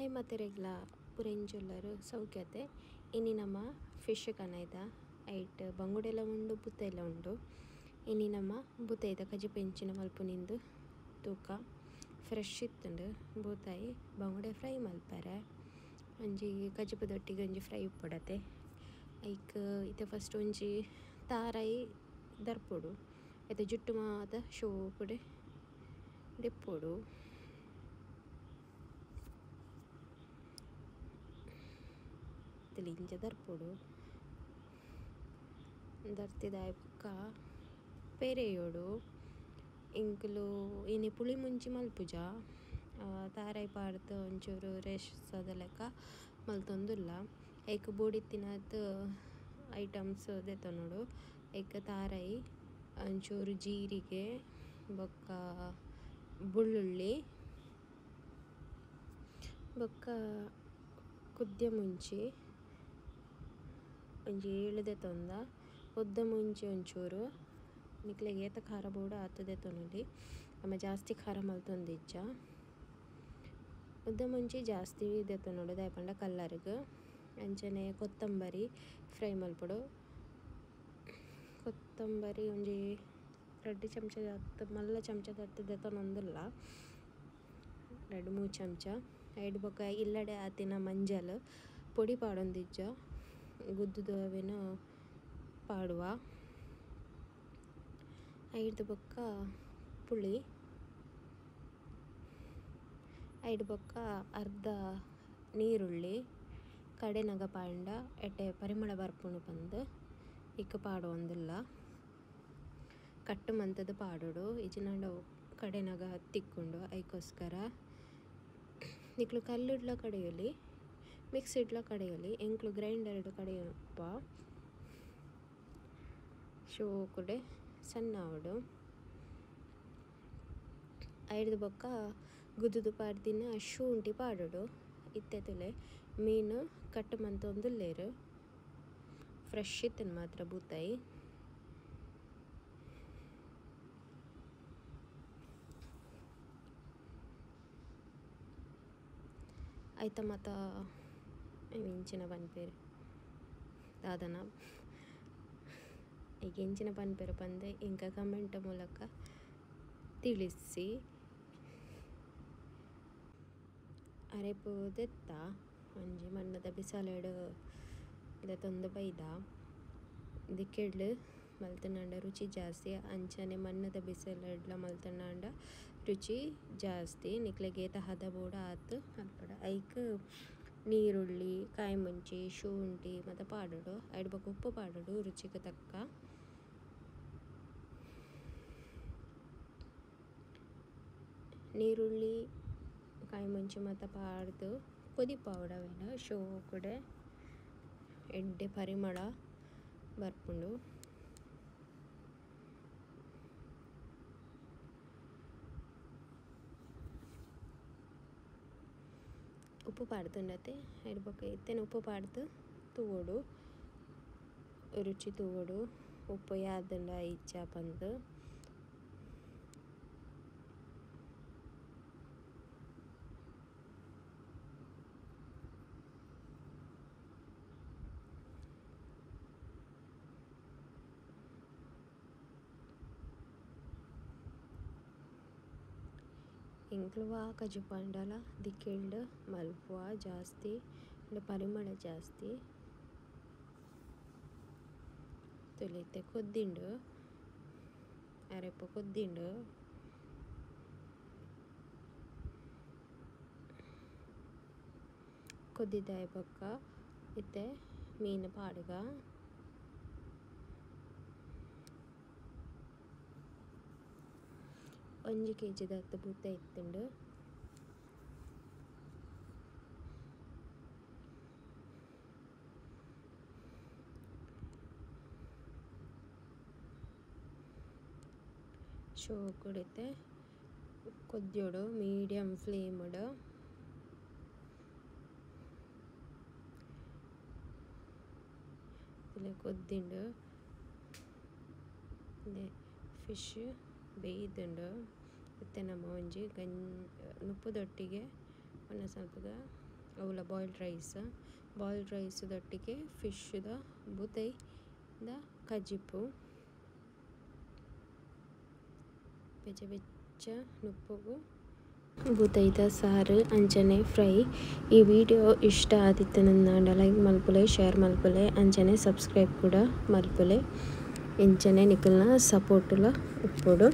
High ಮತ್ತೆ ರೆಗ್ಲ ಪುರೆಂಜುಲ್ಲರು ಸೌಖ್ಯತೆ ಇನಿ ನಮ್ಮ ಫಿಶ್ ಕನೈದ ಐಟ್ ಬಂಗುಡೆಲ್ಲ ಉಂಡು ಬುತ್ತೆಲ್ಲ ಉಂಡು ಇನಿ ನಮ್ಮ ಬುತ್ತೈದ ಕಜಿ ಪೆಂಚಿನ ಮಲ್ಪುನಿಂದು ತೂಕ ಫ್ರೆಶ್ ಇತ್ತುಂಡು ಬೂತಾಯಿ ಬಂಗುಡೆ ಫ್ರೈ ಮಲ್ಪರೆ ಒಂಜಿ ಕಜಿಪುದೊಟ್ಟಿಗೆ ಒಂಜಿ ಫ್ರೈ ಉಪ್ಪುಡತೆ ಐಕ್ ಇತ್ತೆ ಫಸ್ಟ್ ಒಂಜಿ ತಾರಾಯಿ ದರ್ಪೊಡು ಐತೆ ಜುಟ್ಟು ಮಾತ ಶೋಕುಡೆ ದೆಪ್ಪೊಡು ಇಂಚ ದರ್ಪೊಡು ದರ್ತಿದಾಯ ಪಕ್ಕ ಪೆರೆಯೋಡು ಇಂಕ್ಲು ಇನಿ ಪುಳಿ ಮುಂಚಿ ಮಲ್ಪುಜ ತಾರಾಯಿ ಪಾಡ್ದು ಒಂಚೂರು ರೆಶದ ಲೆಕ್ಕ ಮಲ್ತೊಂದುಲ್ಲ ಐಕ್ ಬೋಡಿತ್ತಿನದ ಐಟಮ್ಸ್ ದೆತೊನೊಡು ಐಕ್ ತಾರಾಯಿ ಒಂಚೂರು ಜೀರಿಗೆ ಬೊಕ್ಕ ಬೆಳ್ಳುಳ್ಳಿ ಬೊಕ್ಕ ಕುದ್ಯ ಮುಂಚಿ ಒಂಜಿ 7 ದೆತೊಂದ ಒದ್ದ ಮುಂಚಿ ಒಂಚೂರು ನಿಕ್ಲೆಗ್ ಏತ ಖಾರ ಬೋಡು ಆತು ದೆತೊನೊಲಿ ಅಮ್ಮ ಜಾಸ್ತಿ ಖಾರ ಮಲ್ತೊಂದಿಜ್ಜ ಒದ್ದ ಮುಂಚಿ ಜಾಸ್ತಿ ದೆತೊನೊಡು ದಾಯಪಂಡ ಕಲ್ಲರ್ಗ್ ಅಂಚನೆ ಕೊತ್ತಂಬರಿ ಫ್ರೈ ಮಲ್ಪೊಡು ಕೊತ್ತಂಬರಿ ಒಂಜಿ 2 ಚಮಚ ಮಲ್ಲ ಚಮಚದತ್ತು ದೆತೊನೊಂದುಲ್ಲ 2-3 ಚಮಚ ಐಡ್ ಬೊಕ ಇಲ್ಲಡೆ ಆತಿನ ಮಂಜಲ್ ಪೊಡಿ ಪಾಡೊಂದಿಜ್ಜ ಗುದ್ದುದು ಅವೆನ ಪಾಡುವ ಐಡ್ ಬೊಕ್ಕ ಪುಳಿ ಐಡ್ ಬೊಕ್ಕ ಅರ್ಧ ನೀರುಳ್ಳಿ ಕಡೆನಗ ಪಾಂಡ ಎಟ್ಟೆ ಪರಿಮಳ ಬರ್ಪುಂಡು ಪಂದ್ ಇಕ್ಕ ಪಾಡೊಂದುಲ್ಲ ಕಟ್ಟು ಮಂತದ ಪಾಡೋಡು ಇಜಿನಂಡ ಕಡೆನಗ ತಿಕ್ಕೊಂಡು ಐಕೋಸ್ಕರ ನಿಕ್ಲು ಕಲ್ಲಿಡ್ಲ ಕಡೆಯೊಲಿ ಮಿಕ್ಸಿಡ್ಲ ಕಡೆಯೊಲಿ ಎಂಕ್ಲು ಗ್ರೈಂಡರ್ಡ್ ಕಡೆಯಪ್ಪ ಶೋಕುಡೆ ಸಣ್ಣ ಆವಡು ಐಡ್ದು ಬೊಕ್ಕ ಗುದ್ದುದು ಪಾಡ್ದಿನ ಶುಂಠಿ ಪಾಡೋಡು ಇತ್ತೆ ತುಲೆ ಮೀನು ಕಟ್ಟು ಮಂತೊಂದುಲ್ಲೆರ್ ಫ್ರೆಶ್ ಇತ್ತನ್ ಮಾತ್ರ ಬೂತಾಯಿ ಐತ ಮತ ಇಂಚಿನ ಪನ್ಪೇರು ದಾದನ ಈಗ ಇಂಚಿನ ಪನ್ಪೇರು ಪಂದೆ ಇಂಕ ಕಮೆಂಟ್ ಮೂಲಕ ತಿಳಿಸಿ ಅರೆಪು ದೆತ್ತ ಒಂಜಿ ಮಣ್ಣದ ಬಿಸಾಲೆಡ್ ದೆತೊಂದು ಬೈದ ದಿಕ್ಕೆಡ್ಲು ಮಲ್ತುಂಡ ರುಚಿ ಜಾಸ್ತಿ ಅಂಚನೆ ಮಣ್ಣದ ಬಿಸಿಲೆಡ್ಲ ಮಲ್ತುಂಡ ರುಚಿ ಜಾಸ್ತಿ ನಿಕ್ಲೆಗ್ ಏತ ಹದ ಬೋಡ ಆತು ಮಲ್ಪಡ ಐಕ್ ನೀರುಳ್ಳಿ ಕಾಯಿ ಮುಂಚಿ ಶುಂಠಿ ಮತ್ತು ಪಾಡೋಡು ಐಡ್ ಬೊಕ ಉಪ್ಪು ಪಾಡೋಡು ರುಚಿಗೆ ತಕ್ಕ ನೀರುಳ್ಳಿ ಕಾಯಿ ಮುಂಚಿ ಮತ್ತು ಪಾಡ್ದು ಕೊದಿಪಾವಡವೆನ ಶೋಕುಡೆ ಎಡ್ಡೆ ಪರಿಮಳ ಬರ್ಪುಂಡು ಉಪ್ಪು ಪಾಡ್ದುಂಡತೆ ಐಡ್ ಬೊಕ ಇತ್ತೆನ ಉಪ್ಪು ಪಾಡ್ದು ತೂವೊಡು ರುಚಿ ತೂವೊಡು ಉಪ್ಪು ಯಾದುಂಡ ಇಜ್ಜ ಪಂದ್ ಇಂಕ್ಲುವ ಕಜು ಪಂಡಲ ದಿಕ್ಕೆಲ್ಡ್ ಮಲ್ಪುವ ಜಾಸ್ತಿ ಪರಿಮಳ ಜಾಸ್ತಿ ತುಲಿತೆ ಕೊದ್ದಿಂಡು ಅರೆಪ ಕೊದ್ದಿಂಡು ಕೊದ್ದಿದ್ದಾಯ ಪಕ್ಕ ಇತ್ತೆ ಮೀನು ಪಾಡುಗ ಒಂಜಿ kg ಬೂತ ಇತ್ತುಂಡು ಶೋಕುಡಿತೆ ಕೊದ್ಯೋಡು ಮೀಡಿಯಂ ಫ್ಲೇಮ್ಡ್ ಇಲ್ಲೇ ಕೊದ್ದಿಂಡು ಫಿಶ್ ಬೇಯ್ದುಂಡು ಇತ್ತೆ ನಮ್ಮ ಒಂಜಿ ನುಪ್ಪುದೊಟ್ಟಿಗೆ ಒಂದು ಸ್ವಲ್ಪದ ಅವಳ ಬಾಯ್ಲ್ಡ್ ರೈಸ್ದೊಟ್ಟಿಗೆ ಫಿಶ್ದ ಬುತೈದ ಕಜಿಪು ಬೆಚ್ಚ ನುಪ್ಪುಗು ಬುತೈದ ಸಾರು ಅಂಚನೆ ಫ್ರೈ. ಈ ವಿಡಿಯೋ ಇಷ್ಟ ಆದಿತ್ತು ನನ್ನ ಲೈಕ್ ಮಲ್ಪುಲೆ, ಶೇರ್ ಮಲ್ಪುಲೆ, ಅಂಚನೆ ಸಬ್ಸ್ಕ್ರೈಬ್ ಕೂಡ ಮಲ್ಪುಲೆ. ಇಂಚನೆ ನಿಖಲ್ನ ಸಪೋರ್ಟುಲ ಉಪ್ಪುಡು.